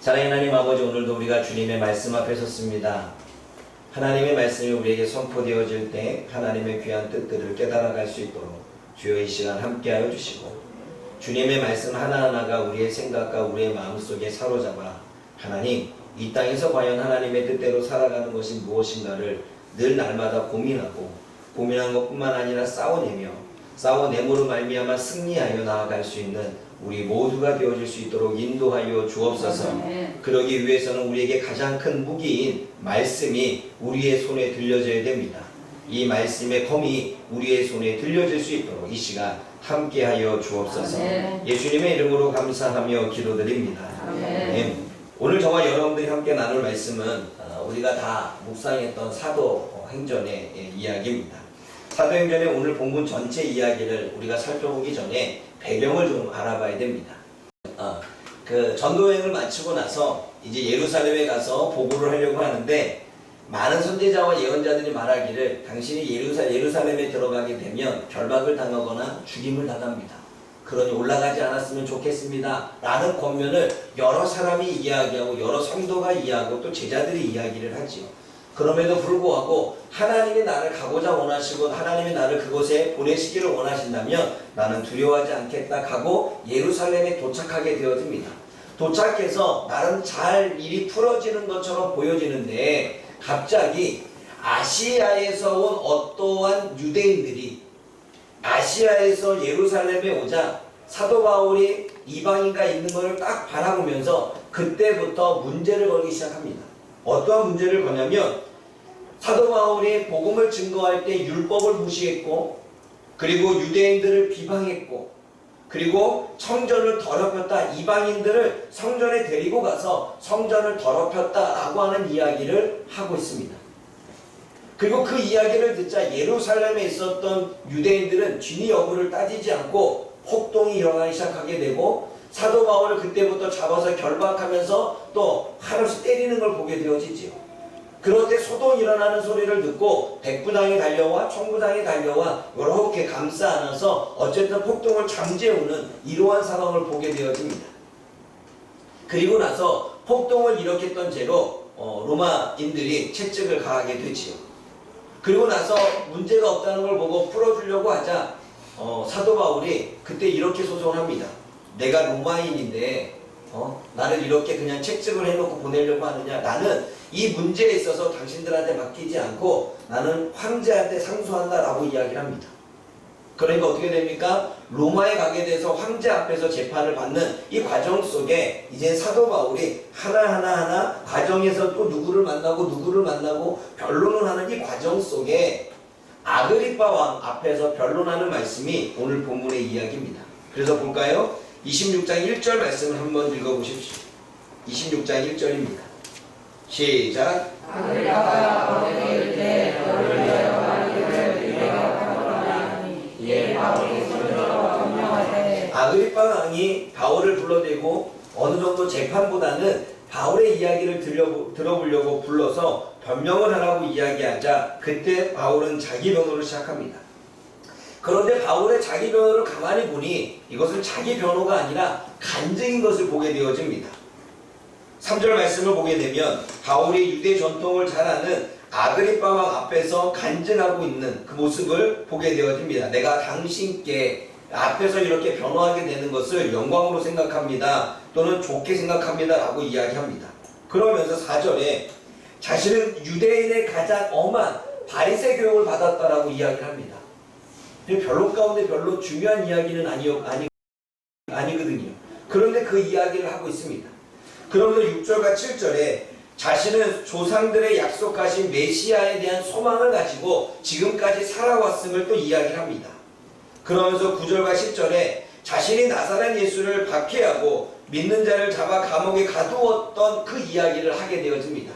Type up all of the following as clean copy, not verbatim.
사랑하는 하나님 아버지, 오늘도 우리가 주님의 말씀 앞에 섰습니다. 하나님의 말씀이 우리에게 선포되어질 때 하나님의 귀한 뜻들을 깨달아갈 수 있도록 주여 이 시간 함께하여 주시고, 주님의 말씀 하나하나가 우리의 생각과 우리의 마음속에 사로잡아 하나님, 이 땅에서 과연 하나님의 뜻대로 살아가는 것이 무엇인가를 늘 날마다 고민한 것뿐만 아니라 싸워내므로 말미암아 승리하여 나아갈 수 있는 우리 모두가 되어질 수 있도록 인도하여 주옵소서. 그러기 위해서는 우리에게 가장 큰 무기인 말씀이 우리의 손에 들려져야 됩니다. 이 말씀의 검이 우리의 손에 들려질 수 있도록 이 시간 함께하여 주옵소서. 예수님의 이름으로 감사하며 기도드립니다. 오늘 저와 여러분들이 함께 나눌 말씀은 우리가 다 묵상했던 사도행전의 이야기입니다. 사도행전의 오늘 본문 전체 이야기를 우리가 살펴보기 전에 배경을 좀 알아봐야 됩니다. 그 전도여행을 마치고 나서 이제 예루살렘에 가서 보고를 하려고 하는데, 많은 선지자와 예언자들이 말하기를 당신이 예루살렘에 들어가게 되면 결박을 당하거나 죽임을 당합니다. 그러니 올라가지 않았으면 좋겠습니다 라는 권면을 여러 사람이 이야기하고 여러 성도가 이야기하고 또 제자들이 이야기를 하지요. 그럼에도 불구하고 하나님이 나를 가고자 원하시고 하나님이 나를 그곳에 보내시기를 원하신다면 나는 두려워하지 않겠다 하고 예루살렘에 도착하게 되어집니다. 도착해서 나름 잘 일이 풀어지는 것처럼 보여지는데, 갑자기 아시아에서 온 어떠한 유대인들이 아시아에서 예루살렘에 오자 사도 바울이 이방인가 있는 것을 딱 바라보면서 그때부터 문제를 걸기 시작합니다. 어떠한 문제를 거냐면, 사도 바울이 복음을 증거할 때 율법을 무시했고, 그리고 유대인들을 비방했고, 그리고 성전을 더럽혔다, 이방인들을 성전에 데리고 가서 성전을 더럽혔다라고 하는 이야기를 하고 있습니다. 그리고 그 이야기를 듣자 예루살렘에 있었던 유대인들은 진위 여부를 따지지 않고 폭동이 일어나기 시작하게 되고, 사도 바울을 그때부터 잡아서 결박하면서 또 한없이 때리는 걸 보게 되어지지요. 그런데 소동 일어나는 소리를 듣고 백부장이 달려와 총부장이 달려와 이렇게 감싸 안아서 어쨌든 폭동을 잠재우는 이러한 상황을 보게 되어집니다. 그리고 나서 폭동을 일으켰던 죄로 로마인들이 채찍을 가하게 되지요. 그리고 나서 문제가 없다는 걸 보고 풀어주려고 하자 사도 바울이 그때 이렇게 소송을 합니다. 내가 로마인인데 나를 이렇게 그냥 채찍을 해놓고 보내려고 하느냐. 나는 이 문제에 있어서 당신들한테 맡기지 않고 나는 황제한테 상소한다라고 이야기를 합니다. 그러니까 어떻게 됩니까? 로마에 가게 돼서 황제 앞에서 재판을 받는 이 과정 속에 이제 사도 바울이 하나하나 과정에서 또 누구를 만나고 변론을 하는 이 과정 속에 아그리파 왕 앞에서 변론하는 말씀이 오늘 본문의 이야기입니다. 그래서 볼까요? 26장 1절 말씀을 한번 읽어보십시오. 26장 1절입니다. 시작. 아그리파가 거기 이를 때 너를 위하여 말하기를 내가 바울하니 이에 바울이 스스로 변명하되, 아그리파 왕이 바울을 불러대고 어느 정도 재판보다는 바울의 이야기를 들어보려고 불러서 변명을 하라고 이야기하자 그때 바울은 자기 변호를 시작합니다. 그런데 바울의 자기 변호를 가만히 보니 이것은 자기 변호가 아니라 간증인 것을 보게 되어집니다. 3절 말씀을 보게 되면 바울이 유대 전통을 잘 아는 아그리파 왕 앞에서 간증하고 있는 그 모습을 보게 되어집니다. 내가 당신께 앞에서 이렇게 변호하게 되는 것을 영광으로 생각합니다. 또는 좋게 생각합니다 라고 이야기합니다. 그러면서 4절에 자신은 유대인의 가장 엄한 바리새 교육을 받았다라고 이야기를 합니다. 변론 가운데 별로 중요한 이야기는 아니거든요. 그런데 그 이야기를 하고 있습니다. 그러면서 6절과 7절에 자신은 조상들의 약속하신 메시아에 대한 소망을 가지고 지금까지 살아왔음을 또 이야기를 합니다. 그러면서 9절과 10절에 자신이 나사렛 예수를 박해하고 믿는 자를 잡아 감옥에 가두었던 그 이야기를 하게 되어집니다.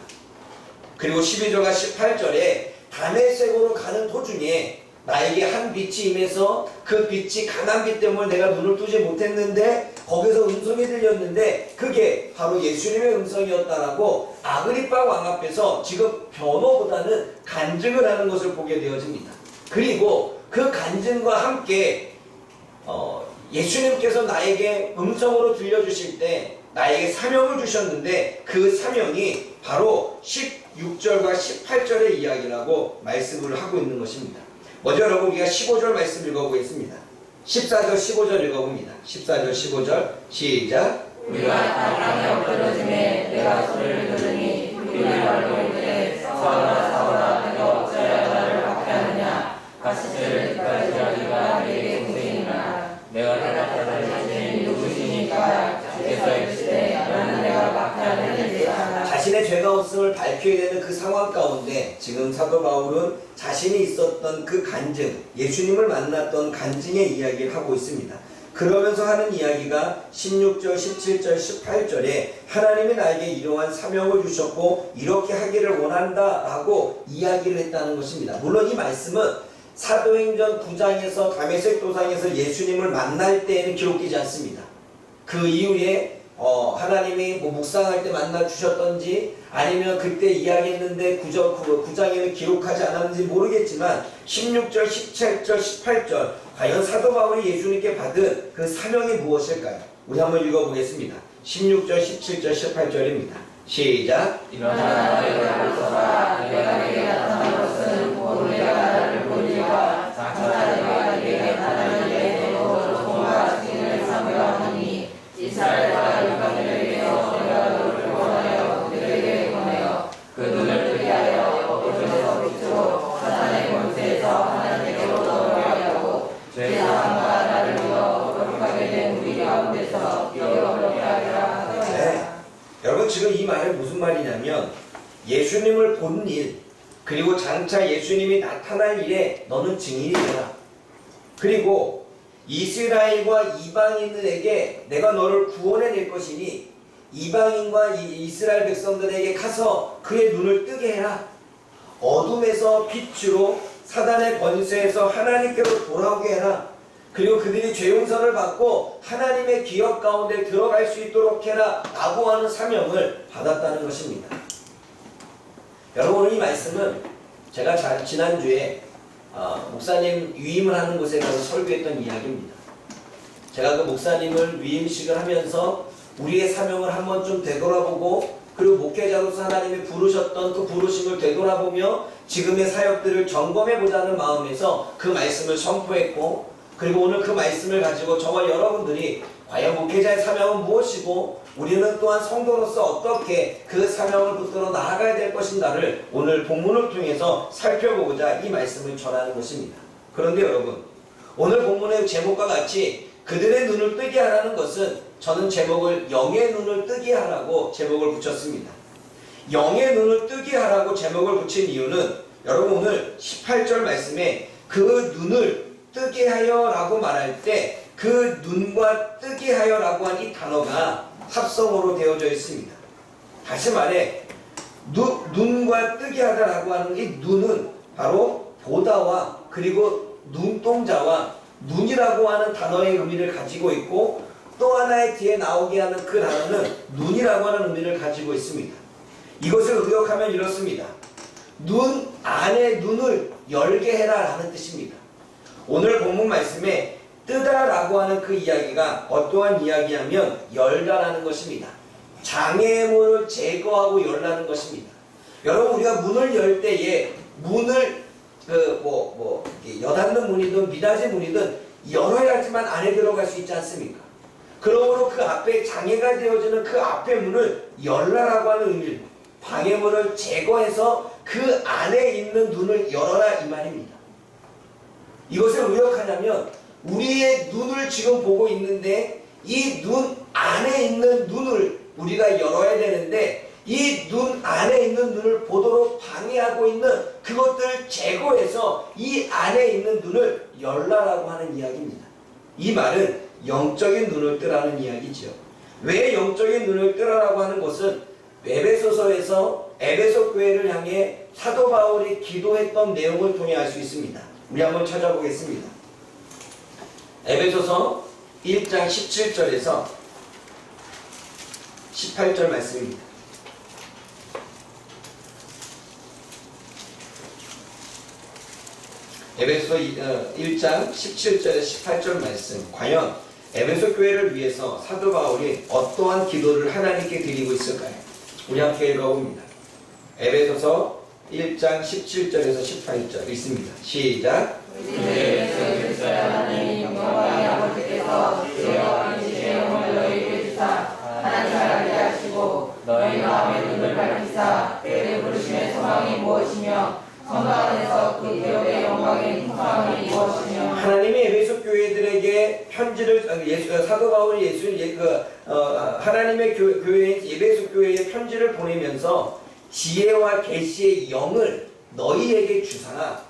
그리고 12절과 18절에 다메섹으로 가는 도중에 나에게 한 빛이 임해서 그 빛이 강한 빛 때문에 내가 눈을 뜨지 못했는데 거기서 음성이 들렸는데 그게 바로 예수님의 음성이었다라고 아그리파 왕 앞에서 지금 변호보다는 간증을 하는 것을 보게 되어집니다. 그리고 그 간증과 함께 예수님께서 나에게 음성으로 들려주실 때 나에게 사명을 주셨는데 그 사명이 바로 16절과 18절의 이야기라고 말씀을 하고 있는 것입니다. 먼저 여러분 우리가 15절 말씀 읽어보겠습니다. 14절 15절 읽어봅니다. 14절 15절 시작. 우리가 땅에 엎드러짐에 내가 소리를 들으니 우리를 알고 이르되 사오라 사오라 내가 어찌하여 나를 박해하느냐 가시질 기까지라기가 내게 공생이나 내가 대답하는 자신이 누구시니까 주께서 이르시되 나는 내가 박해하는 일이다. 자신의 죄가 없음을 밝혀야 되는 그 상황 가운데 지금 사도 바울은 자신이 있었던 그 간증, 예수님을 만났던 간증의 이야기를 하고 있습니다. 그러면서 하는 이야기가 16절, 17절, 18절에 하나님이 나에게 이러한 사명을 주셨고 이렇게 하기를 원한다라고 이야기를 했다는 것입니다. 물론 이 말씀은 사도행전 9장에서 다메섹 도상에서 예수님을 만날 때에는 기록되지 않습니다. 그 이후에 하나님이 묵상할 때 만나 주셨던지 아니면 그때 이야기했는데 9장에는 기록하지 않았는지 모르겠지만 16절, 17절, 18절 과연 사도 바울이 예수님께 받은 그 사명이 무엇일까요? 우리 한번 읽어보겠습니다. 16절, 17절, 18절입니다. 시작. 일어나 내가 볼서라 내가 내게 나타난 것은 곧 내가 나를 보리와 장차 내가 내게 나타난 일에 너로 종과 증인을 상고하노니 이스라엘과 율법들에게서 내가 너를 구원하여 그들에게 보내어 그 눈을 뜨게 하여 어둠에서 빛으로 사탄의 권세에서 하나님께로 돌아가고 죄사함과 나를 믿어 거룩하게 된 우리 가운데서 기어오게 하리라 하더라. 네. 여러분 지금 이 말은 무슨 말이냐면 예수님을 본 일 그리고 장차 예수님이 나타날 일에 너는 증인이 되라. 그리고 이스라엘과 이방인들에게 내가 너를 구원해낼 것이니 이방인과 이스라엘 백성들에게 가서 그의 눈을 뜨게 해라. 어둠에서 빛으로 사단의 권세에서 하나님께로 돌아오게 해라. 그리고 그들이 죄 용서를 받고 하나님의 기업 가운데 들어갈 수 있도록 해라 라고 하는 사명을 받았다는 것입니다. 여러분 이 말씀은 제가 지난주에 목사님 위임을 하는 곳에 가서 설교했던 이야기입니다. 제가 그 목사님을 위임식을 하면서 우리의 사명을 한번 좀 되돌아보고 그리고 목회자로서 하나님이 부르셨던 그 부르심을 되돌아보며 지금의 사역들을 점검해보자는 마음에서 그 말씀을 선포했고 그리고 오늘 그 말씀을 가지고 저와 여러분들이 과연 목회자의 사명은 무엇이고 우리는 또한 성도로서 어떻게 그 사명을 붙들어 나아가야 될 것인가를 오늘 본문을 통해서 살펴보고자 이 말씀을 전하는 것입니다. 그런데 여러분 오늘 본문의 제목과 같이 그들의 눈을 뜨게 하라는 것은 저는 제목을 영의 눈을 뜨게 하라고 제목을 붙였습니다. 영의 눈을 뜨게 하라고 제목을 붙인 이유는 여러분 오늘 18절 말씀에 그 눈을 뜨게 하여 라고 말할 때 그 눈과 뜨게 하여 라고 한 이 단어가 합성어로 되어져 있습니다. 다시 말해 눈과 뜨게 하다라고 하는 이 눈은 바로 보다와 그리고 눈동자와 눈이라고 하는 단어의 의미를 가지고 있고 또 하나의 뒤에 나오게 하는 그 단어는 눈이라고 하는 의미를 가지고 있습니다. 이것을 의역하면 이렇습니다. 눈 안에 눈을 열게 해라 라는 뜻입니다. 오늘 본문 말씀에 뜨다라고 하는 그 이야기가 어떠한 이야기냐면 열다라는 것입니다. 장애물을 제거하고 열라는 것입니다. 여러분 우리가 문을 열 때에 문을 여닫는 문이든 미닫이 문이든 열어야지만 안에 들어갈 수 있지 않습니까? 그러므로 그 앞에 장애가 되어지는 그 앞에 문을 열라라고 하는 의미를 방해물을 제거해서 그 안에 있는 눈을 열어라 이 말입니다. 이것을 의역하냐면 우리의 눈을 지금 보고 있는데 이 눈 안에 있는 눈을 우리가 열어야 되는데 이 눈 안에 있는 눈을 보도록 방해하고 있는 그것들 제거해서 이 안에 있는 눈을 열라라고 하는 이야기입니다. 이 말은 영적인 눈을 뜨라는 이야기죠. 왜 영적인 눈을 뜨라라고 하는 것은 에베소서에서 에베소 교회를 향해 사도 바울이 기도했던 내용을 통해 알 수 있습니다. 우리 한번 찾아보겠습니다. 에베소서 1장 17절에서 18절 말씀입니다. 에베소서 1장 17절에서 18절 말씀. 과연 에베소 교회를 위해서 사도 바울이 어떠한 기도를 하나님께 드리고 있을까요? 우리 함께 읽어봅니다. 에베소서 1장 17절에서 18절 읽습니다. 시작. 하나님 영광의 아버지께서 주여 이시의 영을 너희에게 주사 하나님 알게 하시고 너희 마음의 눈을 밝히사 그의 부르심의 소망이 무엇이며 성도 안에서 그 기업의 영광의 풍성함이 무엇이며. 하나님이 에베소 교회들에게 편지를 사도 바울이 하나님의 교회인 에베소 교회에 편지를 보내면서 지혜와 계시의 영을 너희에게 주사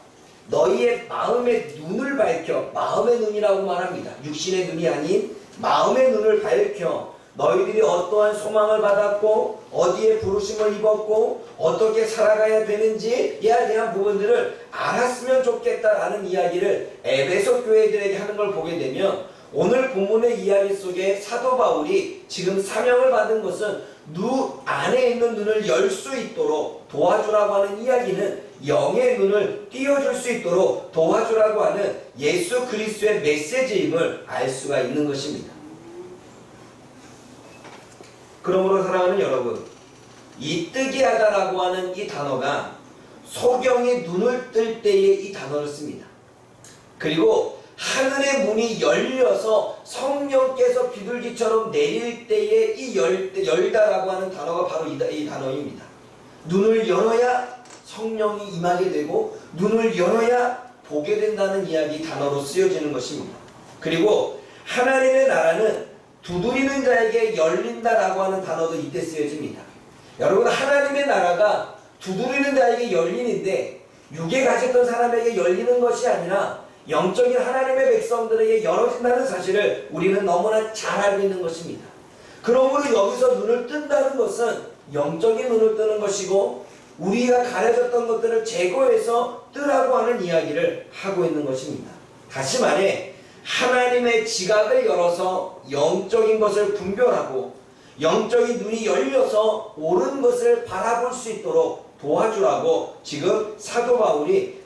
너희의 마음의 눈을 밝혀, 마음의 눈이라고 말합니다. 육신의 눈이 아닌 마음의 눈을 밝혀 너희들이 어떠한 소망을 받았고 어디에 부르심을 입었고 어떻게 살아가야 되는지에 대한 부분들을 알았으면 좋겠다라는 이야기를 에베소 교회들에게 하는 걸 보게 되면 오늘 본문의 이야기 속에 사도 바울이 지금 사명을 받은 것은 눈 안에 있는 눈을 열 수 있도록 도와주라고 하는 이야기는 영의 눈을 띄워줄 수 있도록 도와주라고 하는 예수 그리스도의 메시지임을 알 수가 있는 것입니다. 그러므로 사랑하는 여러분, 이 뜨게 하다라고 하는 이 단어가 소경이 눈을 뜰 때에 이 단어를 씁니다. 그리고 하늘의 문이 열려서 성령께서 비둘기처럼 내릴 때에 이 열다라고 하는 단어가 바로 이 단어입니다. 눈을 열어야 성령이 임하게 되고 눈을 열어야 보게 된다는 이야기 단어로 쓰여지는 것입니다. 그리고 하나님의 나라는 두드리는 자에게 열린다라고 하는 단어도 이때 쓰여집니다. 여러분, 하나님의 나라가 두드리는 자에게 열리는데 육에 가졌던 사람에게 열리는 것이 아니라 영적인 하나님의 백성들에게 열어진다는 사실을 우리는 너무나 잘 알고 있는 것입니다. 그러므로 여기서 눈을 뜬다는 것은 영적인 눈을 뜨는 것이고 우리가 가려졌던 것들을 제거해서 뜨라고 하는 이야기를 하고 있는 것입니다. 다시 말해 하나님의 지각을 열어서 영적인 것을 분별하고 영적인 눈이 열려서 옳은 것을 바라볼 수 있도록 도와주라고 지금 사도 바울이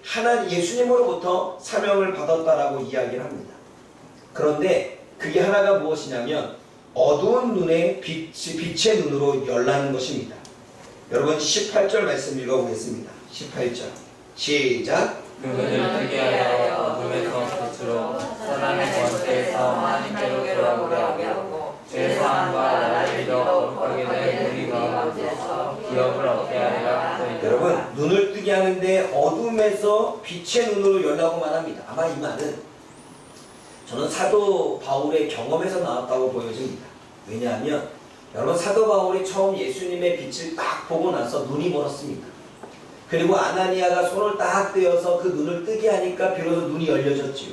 예수님으로부터 사명을 받았다라고 이야기를 합니다. 그런데 그게 하나가 무엇이냐면 어두운 눈에 빛의 눈으로 열라는 것입니다. 여러분 18절 말씀 읽어보겠습니다. 18절 시작. 눈을 뜨게 하여 어둠에서 빛으로 사람의 권세에서 하나님께로 돌아오게 하고 죄사함과 나라를 믿어 거룩하게 된 우리 가운데서 기업을 얻게 하리라 하소이다. 여러분, 눈을 뜨게 하는데 어둠에서 빛의 눈으로 열라고 말합니다. 아마 이 말은 저는 사도 바울의 경험에서 나왔다고 보여집니다. 왜냐하면 여러분, 사도 바울이 처음 예수님의 빛을 딱 보고 나서 눈이 멀었습니다. 그리고 아나니아가 손을 딱 떼어서 그 눈을 뜨게 하니까 비로소 눈이 열려졌지요.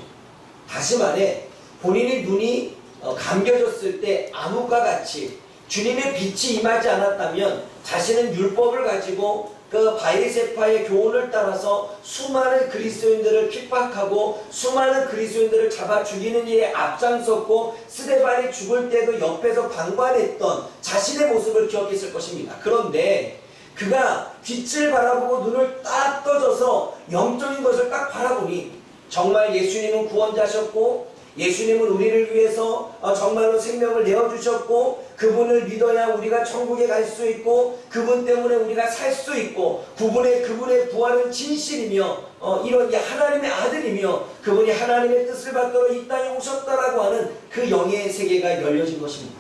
다시 말해 본인이 눈이 감겨졌을 때 암흑과 같이 주님의 빛이 임하지 않았다면 자신은 율법을 가지고 그 바리새파의 교훈을 따라서 수많은 그리스도인들을 핍박하고 수많은 그리스도인들을 잡아 죽이는 일에 앞장섰고 스데반이 죽을 때도 옆에서 방관했던 자신의 모습을 기억했을 것입니다. 그런데 그가 빛을 바라보고 눈을 딱 떠져서 영적인 것을 딱 바라보니 정말 예수님은 구원자셨고 예수님은 우리를 위해서 정말로 생명을 내어주셨고 그분을 믿어야 우리가 천국에 갈 수 있고 그분 때문에 우리가 살 수 있고 그분의 부활은 진실이며 이런 하나님의 아들이며 그분이 하나님의 뜻을 받들어 이 땅에 오셨다라고 하는 그 영의 세계가 열려진 것입니다.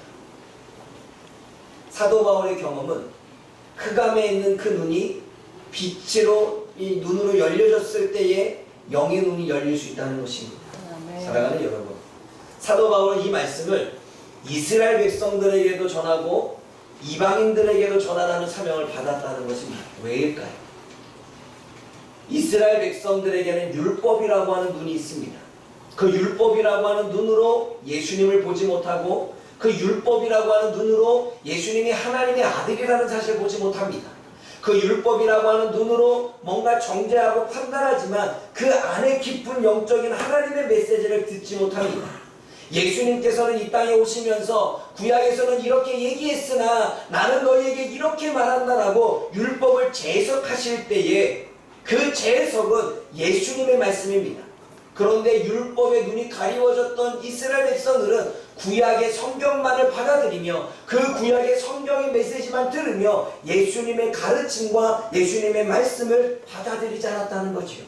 사도 바울의 경험은 흑암에 있는 그 눈이 빛으로 이 눈으로 열려졌을 때에 영의 눈이 열릴 수 있다는 것입니다. 사랑하는 여러분, 사도 바울은 이 말씀을 이스라엘 백성들에게도 전하고 이방인들에게도 전하라는 사명을 받았다는 것입니다. 왜일까요? 이스라엘 백성들에게는 율법이라고 하는 눈이 있습니다. 그 율법이라고 하는 눈으로 예수님을 보지 못하고 그 율법이라고 하는 눈으로 예수님이 하나님의 아들이라는 사실을 보지 못합니다. 그 율법이라고 하는 눈으로 뭔가 정죄하고 판단하지만 그 안에 깊은 영적인 하나님의 메시지를 듣지 못합니다. 예수님께서는 이 땅에 오시면서 구약에서는 이렇게 얘기했으나 나는 너희에게 이렇게 말한다라고 율법을 재해석하실 때에 그 재해석은 예수님의 말씀입니다. 그런데 율법의 눈이 가리워졌던 이스라엘 백성들은 구약의 성경만을 받아들이며 그 구약의 성경의 메시지만 들으며 예수님의 가르침과 예수님의 말씀을 받아들이지 않았다는 거지요.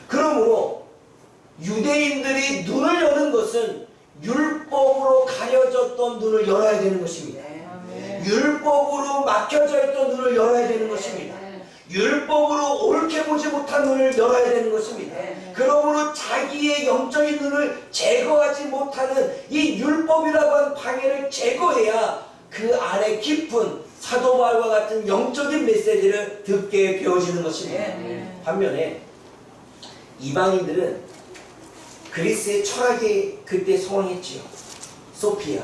그러므로 유대인들이 눈을 여는 것은 율법으로 가려졌던 눈을 열어야 되는 것입니다. 율법으로 막혀져 있던 눈을 열어야 되는 것입니다. 율법으로 옳게 보지 못한 눈을 열어야 되는 것입니다. 그러므로 자기의 영적인 눈을 제거하지 못하는 이 율법이라고 하는 방해를 제거해야 그 안에 깊은 사도 바울과 같은 영적인 메시지를 듣게 되어지는 것입니다. 반면에 이방인들은 그리스의 철학이 그때 성황했지요. 소피아,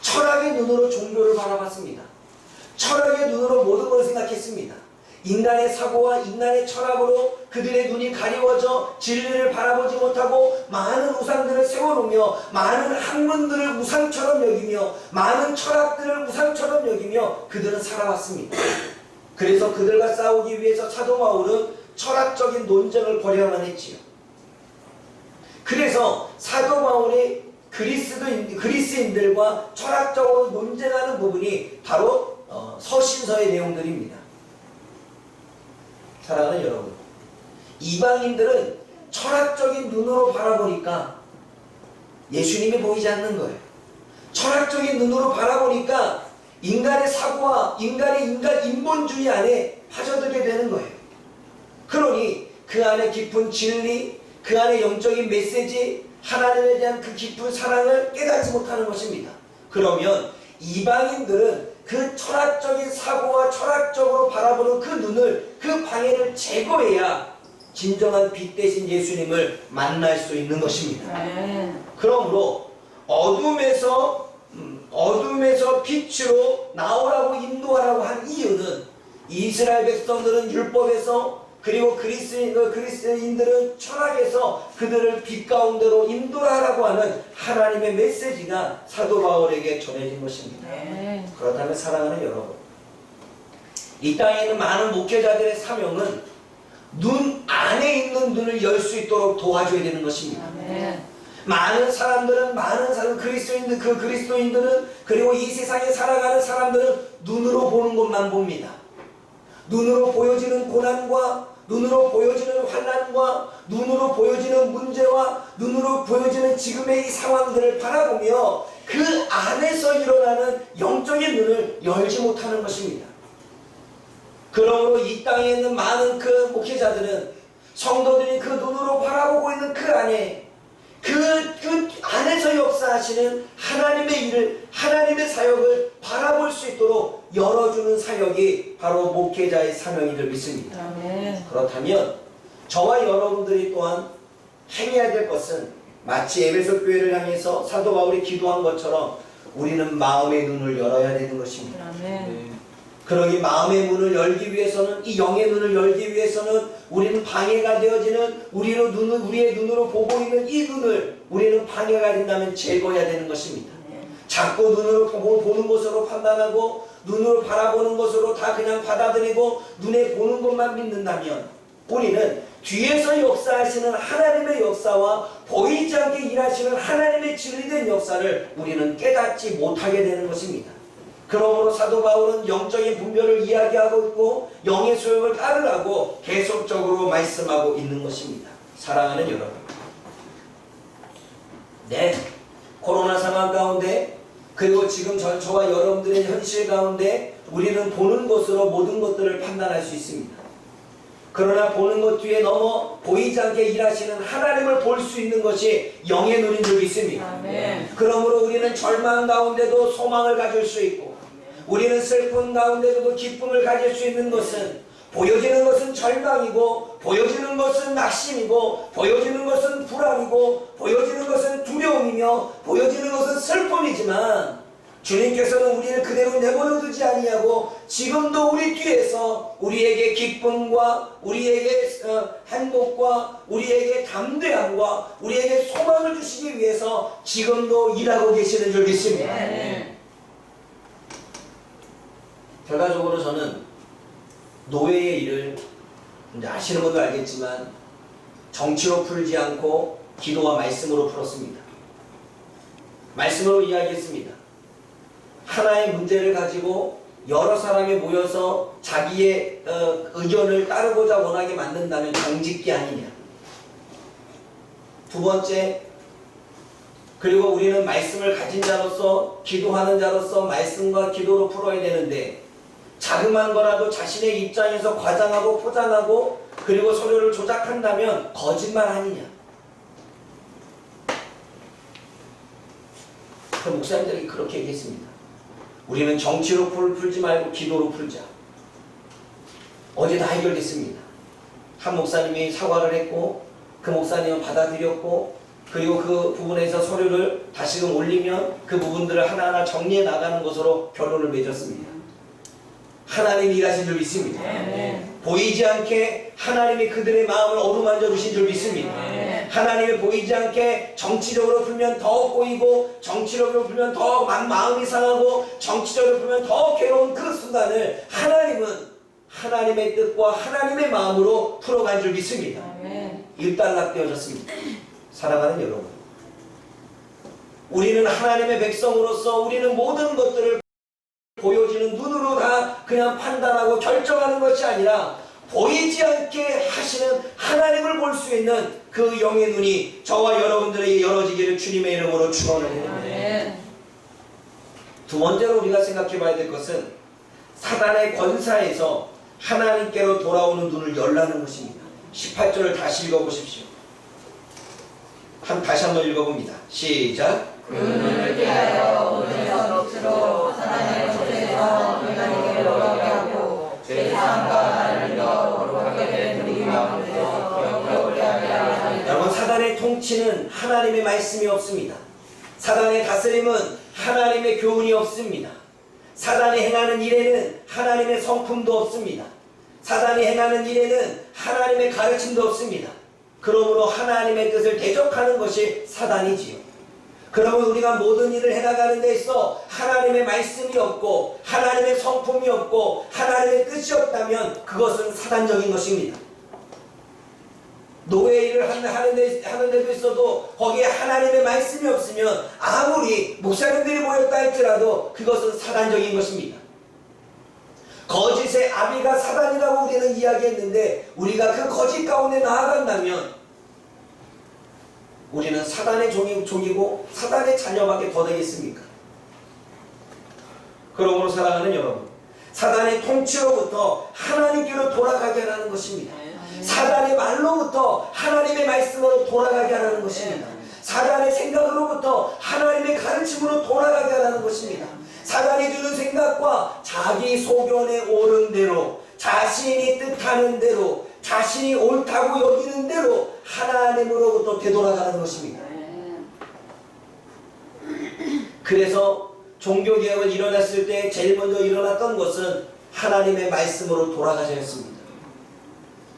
철학의 눈으로 종교를 바라봤습니다. 철학의 눈으로 모든 것을 생각했습니다. 인간의 사고와 인간의 철학으로 그들의 눈이 가리워져 진리를 바라보지 못하고 많은 우상들을 세워놓으며 많은 학문들을 우상처럼 여기며 많은 철학들을 우상처럼 여기며 그들은 살아왔습니다. 그래서 그들과 싸우기 위해서 사도 바울은 철학적인 논쟁을 벌여야만 했지요. 그래서 사도 바울이 그리스인들과 철학적으로 논쟁하는 부분이 바로 서신서의 내용들입니다. 사랑하는 여러분, 이방인들은 철학적인 눈으로 바라보니까 예수님이 보이지 않는 거예요. 철학적인 눈으로 바라보니까 인간의 사고와 인간의 인본주의 안에 빠져들게 되는 거예요. 그러니 그 안에 깊은 진리, 그 안에 영적인 메시지, 하나님에 대한 그 깊은 사랑을 깨닫지 못하는 것입니다. 그러면 이방인들은 그 철학적인 사고와 철학적으로 바라보는 그 눈을, 그 방해를 제거해야 진정한 빛 대신 예수님을 만날 수 있는 것입니다. 그러므로 어둠에서 빛으로 나오라고 인도하라고 한 이유는 이스라엘 백성들은 율법에서 그리고 그리스인들은 철학에서 그들을 빛 가운데로 인도하라고 하는 하나님의 메시지가 사도 바울에게 전해진 것입니다. 그렇다면 사랑하는 여러분, 이 땅에 있는 많은 목회자들의 사명은 눈 안에 있는 눈을 열 수 있도록 도와줘야 되는 것입니다. 많은 사람들은 그리스도인들은 그리고 이 세상에 살아가는 사람들은 눈으로 보는 것만 봅니다. 눈으로 보여지는 고난과 눈으로 보여지는 환난과 눈으로 보여지는 문제와 눈으로 보여지는 지금의 이 상황들을 바라보며 그 안에서 일어나는 영적인 눈을 열지 못하는 것입니다. 그러므로 이 땅에 있는 많은 그 목회자들은 성도들이 그 눈으로 바라보고 있는 그 안에 그 안에서 역사하시는 하나님의 일을, 하나님의 사역을 바라볼 수 있도록 열어주는 사역이 바로 목회자의 사명인 줄 믿습니다. 그렇다면 저와 여러분들이 또한 행해야 될 것은 마치 에베소 교회를 향해서 사도 바울이 기도한 것처럼 우리는 마음의 눈을 열어야 되는 것입니다. 그러기 마음의 문을 열기 위해서는, 이 영의 눈을 열기 위해서는 우리는 방해가 되어지는 우리의 눈으로 보고 있는 이 눈을 우리는 방해가 된다면 제거해야 되는 것입니다. 자꾸 눈으로 보는 것으로 판단하고 눈으로 바라보는 것으로 다 그냥 받아들이고 눈에 보는 것만 믿는다면 우리는 뒤에서 역사하시는 하나님의 역사와 보이지 않게 일하시는 하나님의 진리된 역사를 우리는 깨닫지 못하게 되는 것입니다. 그러므로 사도 바울은 영적인 분별을 이야기하고 있고 영의 소욕을 따르라고 계속적으로 말씀하고 있는 것입니다. 사랑하는 여러분, 네, 코로나 상황 가운데 그리고 지금 저와 여러분들의 현실 가운데 우리는 보는 것으로 모든 것들을 판단할 수 있습니다. 그러나 보는 것 뒤에 넘어 보이지 않게 일하시는 하나님을 볼 수 있는 것이 영의 눈인 줄 믿습니다. 그러므로 우리는 절망 가운데도 소망을 가질 수 있고 우리는 슬픔 가운데서도 기쁨을 가질 수 있는 것은 보여지는 것은 절망이고 보여지는 것은 낙심이고 보여지는 것은 불안이고 보여지는 것은 두려움이며 보여지는 것은 슬픔이지만 주님께서는 우리를 그대로 내버려 두지 아니하고 지금도 우리 뒤에서 우리에게 기쁨과 우리에게 행복과 우리에게 담대함과 우리에게 소망을 주시기 위해서 지금도 일하고 계시는 줄 믿습니다. 결과적으로 저는 노예의 일을 이제 아시는 분도 알겠지만 정치로 풀지 않고 기도와 말씀으로 풀었습니다. 말씀으로 이야기했습니다. 하나의 문제를 가지고 여러 사람이 모여서 자기의 의견을 따르고자 원하게 만든다면 정직기 아니냐. 두 번째, 그리고 우리는 말씀을 가진 자로서 기도하는 자로서 말씀과 기도로 풀어야 되는데 자그만 거라도 자신의 입장에서 과장하고 포장하고 그리고 서류를 조작한다면 거짓말 아니냐. 그 목사님들이 그렇게 얘기했습니다. 우리는 정치로 풀지 말고 기도로 풀자. 어제 다 해결됐습니다. 한 목사님이 사과를 했고 그 목사님은 받아들였고 그리고 그 부분에서 서류를 다시금 올리면 그 부분들을 하나하나 정리해 나가는 것으로 결론을 맺었습니다. 하나님이 일하신 줄 믿습니다. 보이지 않게 하나님이 그들의 마음을 어루만져 주신 줄 믿습니다. 하나님이 보이지 않게 정치적으로 풀면 더 꼬이고 정치적으로 풀면 더 마음이 상하고 정치적으로 풀면 더 괴로운 그 순간을 하나님은 하나님의 뜻과 하나님의 마음으로 풀어간 줄 믿습니다. 일단락되어졌습니다. 사랑하는 여러분, 우리는 하나님의 백성으로서 우리는 모든 것들을 보여지는 눈으로 다 그냥 판단하고 결정하는 것이 아니라 보이지 않게 하시는 하나님을 볼 수 있는 그 영의 눈이 저와 여러분들에게 열어지기를 주님의 이름으로 축원합니다. 두 번째로 우리가 생각해 봐야 될 것은 사단의 권사에서 하나님께로 돌아오는 눈을 열라는 것입니다. 18절을 다시 읽어보십시오. 다시 한번 읽어봅니다. 시작. 그 눈을 피하여 오늘서 빛으로 사단의 권세에서 인간에게 돌아오게 하고 제3과 나를 믿어 거룩하게 된 우리 마음에서 기억하게 하리라. 여러분, 사단의 통치는 하나님의 말씀이 없습니다. 사단의 다스림은 하나님의 교훈이 없습니다. 사단이 행하는 일에는 하나님의 성품도 없습니다. 사단이 행하는 일에는 하나님의 가르침도 없습니다. 그러므로 하나님의 뜻을 대적하는 것이 사단이지요. 그러면 우리가 모든 일을 해나가는 데 있어 하나님의 말씀이 없고 하나님의 성품이 없고 하나님의 뜻이 없다면 그것은 사단적인 것입니다. 노예 일을 하는 데도 있어도 거기에 하나님의 말씀이 없으면 아무리 목사님들이 모였다 할지라도 그것은 사단적인 것입니다. 거짓의 아비가 사단이라고 우리는 이야기했는데 우리가 그 거짓 가운데 나아간다면 우리는 사단의 종이고 사단의 자녀밖에 더 되겠습니까? 그러므로 사랑하는 여러분, 사단의 통치로부터 하나님께로 돌아가게 하라는 것입니다. 사단의 말로부터 하나님의 말씀으로 돌아가게 하라는 것입니다. 사단의 생각으로부터 하나님의 가르침으로 돌아가게 하라는 것입니다. 사단이 주는 생각과 자기 소견에 옳은 대로 자신이 뜻하는 대로 자신이 옳다고 여기는 대로 하나님으로부터 되돌아가는 것입니다. 그래서 종교개혁을 일어났을 때 제일 먼저 일어났던 것은 하나님의 말씀으로 돌아가셔야 했습니다.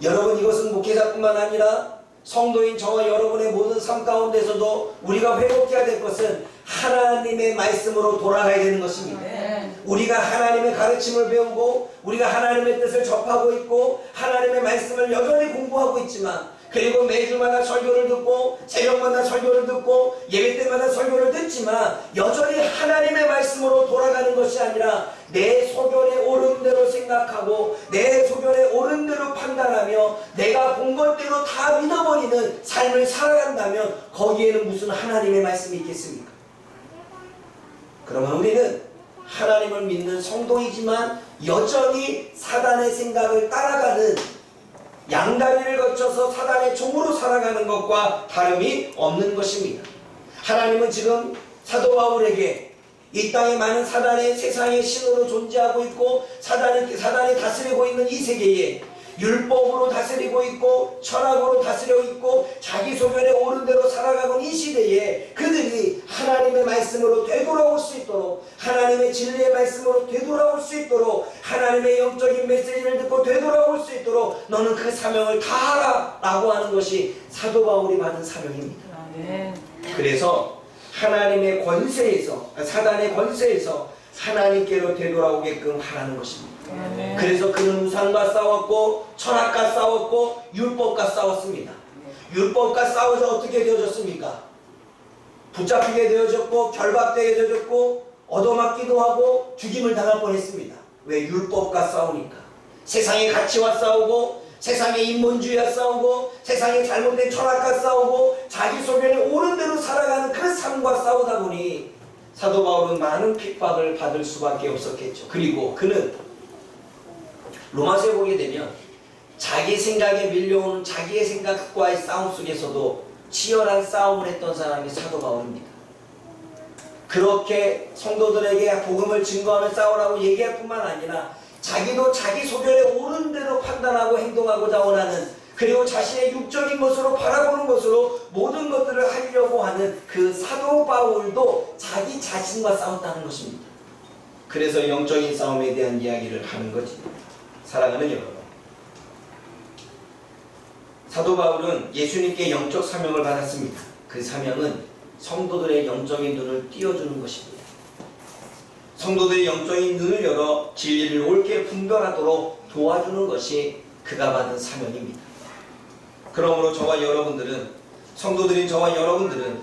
여러분, 이것은 목회자뿐만 아니라 성도인 저와 여러분의 모든 삶 가운데서도 우리가 회복해야 될 것은 하나님의 말씀으로 돌아가야 되는 것입니다. 우리가 하나님의 가르침을 배우고 우리가 하나님의 뜻을 접하고 있고 하나님의 말씀을 여전히 공부하고 있지만 그리고 매주마다 설교를 듣고 새벽마다 설교를 듣고 예배 때마다 설교를 듣지만 여전히 하나님의 말씀으로 돌아가는 것이 아니라 내 소견에 옳은 대로 생각하고 내 소견에 옳은 대로 판단하며 내가 본 것대로 다 믿어버리는 삶을 살아간다면 거기에는 무슨 하나님의 말씀이 있겠습니까? 그러면 우리는 하나님을 믿는 성도이지만 여전히 사단의 생각을 따라가는 양다리를 거쳐서 사단의 종으로 살아가는 것과 다름이 없는 것입니다. 하나님은 지금 사도 바울에게 이 땅에 많은 사단의 세상의 신으로 존재하고 있고 사단이 다스리고 있는 이 세계에 율법으로 다스리고 있고 철학으로 다스리고 있고 자기 소견에 옳은 대로 살아가는 이 시대에 그들이 하나님의 말씀으로 되돌아올 수 있도록 하나님의 진리의 말씀으로 되돌아올 수 있도록 하나님의 영적인 메시지를 듣고 되돌아올 수 있도록 너는 그 사명을 다하라 라고 하는 것이 사도 바울이 받은 사명입니다. 그래서 하나님의 권세에서 사단의 권세에서 하나님께로 되돌아오게끔 하라는 것입니다. 그래서 그는 우상과 싸웠고 철학과 싸웠고 율법과 싸웠습니다. 율법과 싸워서 어떻게 되어졌습니까? 붙잡히게 되어졌고 결박되게 되어졌고 얻어맞기도 하고 죽임을 당할 뻔했습니다. 왜? 율법과 싸우니까. 세상의 가치와 싸우고 세상의 인본주의와 싸우고 세상의 잘못된 철학과 싸우고 자기 소견에 옳은 대로 살아가는 그 삶과 싸우다 보니 사도 바울은 많은 핍박을 받을 수밖에 없었겠죠. 그리고 그는 로마서에 보게 되면 자기 생각에 밀려오는 자기의 생각과의 싸움 속에서도 치열한 싸움을 했던 사람이 사도 바울입니다. 그렇게 성도들에게 복음을 증거하며 싸우라고 얘기할 뿐만 아니라 자기도 자기 소견에 옳은 대로 판단하고 행동하고자 원하는, 그리고 자신의 육적인 것으로 바라보는 것으로 모든 것들을 하려고 하는 그 사도 바울도 자기 자신과 싸웠다는 것입니다. 그래서 영적인 싸움에 대한 이야기를 하는 거지. 사랑하는 여러분, 사도 바울은 예수님께 영적 사명을 받았습니다. 그 사명은 성도들의 영적인 눈을 띄워주는 것입니다. 성도들의 영적인 눈을 열어 진리를 옳게 분별하도록 도와주는 것이 그가 받은 사명입니다. 그러므로 저와 여러분들은, 성도들인 저와 여러분들은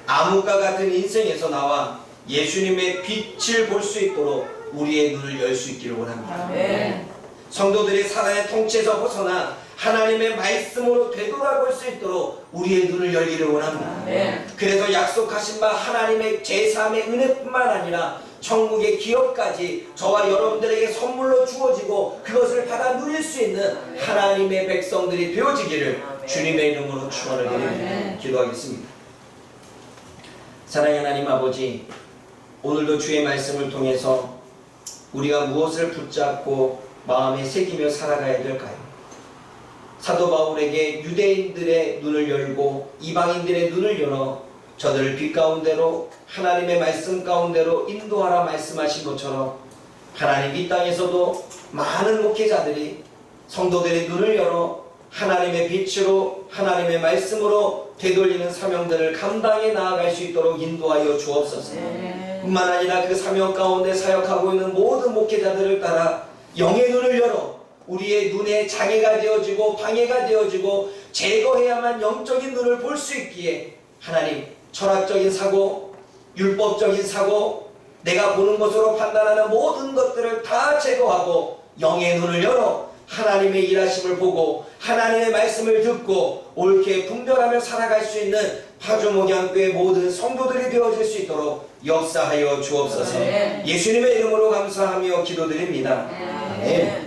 암흑과 같은 인생에서 나와 예수님의 빛을 볼 수 있도록 우리의 눈을 열 수 있기를 원합니다. 아멘. 성도들이 사단의 통치에서 벗어나 하나님의 말씀으로 되돌아볼 수 있도록 우리의 눈을 열기를 원합니다. 아멘. 그래서 약속하신 바 하나님의 제3의 은혜뿐만 아니라 천국의 기업까지 저와 여러분들에게 선물로 주어지고 그것을 받아 누릴 수 있는 하나님의 백성들이 되어지기를 주님의 이름으로 축원을 드립니다. 기도하겠습니다. 사랑의 하나님 아버지, 오늘도 주의 말씀을 통해서 우리가 무엇을 붙잡고 마음에 새기며 살아가야 될까요? 사도 바울에게 유대인들의 눈을 열고 이방인들의 눈을 열어 저들을 빛 가운데로 하나님의 말씀 가운데로 인도하라 말씀하신 것처럼 하나님 이 땅에서도 많은 목회자들이 성도들의 눈을 열어 하나님의 빛으로 하나님의 말씀으로 되돌리는 사명들을 감당해 나아갈 수 있도록 인도하여 주옵소서. 뿐만 아니라 그 사명 가운데 사역하고 있는 모든 목회자들을 따라 영의 눈을 열어 우리의 눈에 장애가 되어지고 방해가 되어지고 제거해야만 영적인 눈을 볼 수 있기에 하나님, 철학적인 사고, 율법적인 사고, 내가 보는 것으로 판단하는 모든 것들을 다 제거하고 영의 눈을 열어 하나님의 일하심을 보고 하나님의 말씀을 듣고 옳게 분별하며 살아갈 수 있는 파주목양교회 모든 성도들이 되어질 수 있도록 역사하여 주옵소서. 예수님의 이름으로 감사하며 기도드립니다. 아멘.